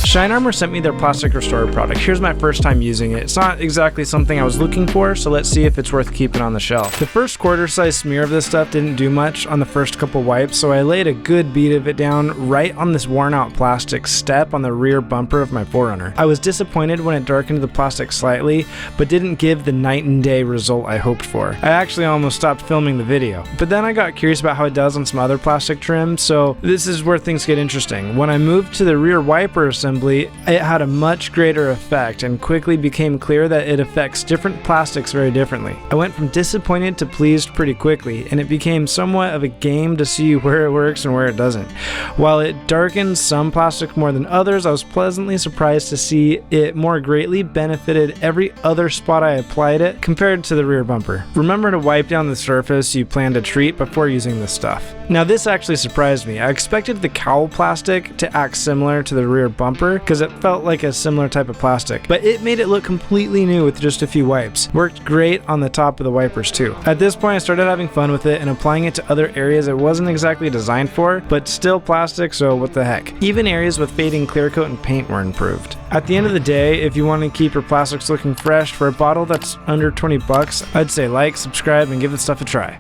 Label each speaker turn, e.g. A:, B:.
A: Shine Armor sent me their plastic restorer product. Here's my first time using it. It's not exactly something I was looking for, so let's see if it's worth keeping on the shelf. The first quarter size smear of this stuff didn't do much on the first couple wipes, so I laid a good bead of it down right on this worn out plastic step on the rear bumper of my 4Runner. I was disappointed when it darkened the plastic slightly, but didn't give the night and day result I hoped for. I actually almost stopped filming the video. But then I got curious about how it does on some other plastic trim, so this is where things get interesting. When I moved to the rear wiper assembly, it had a much greater effect and quickly became clear that it affects different plastics very differently. I went from disappointed to pleased pretty quickly, and it became somewhat of a game to see where it works and where it doesn't. While it darkens some plastic more than others, I was pleasantly surprised to see it more greatly benefited every other spot I applied it compared to the rear bumper. Remember to wipe down the surface you plan to treat before using this stuff. Now this actually surprised me. I expected the cowl plastic to act similar to the rear bumper because it felt like a similar type of plastic, but it made it look completely new with just a few wipes. Worked great on the top of the wipers too. At this point I started having fun with it and applying it to other areas it wasn't exactly designed for, but still plastic, so what the heck. Even areas with fading clear coat and paint were improved. At the end of the day, if you want to keep your plastics looking fresh for a bottle that's under 20 bucks, I'd say like, subscribe, and give this stuff a try.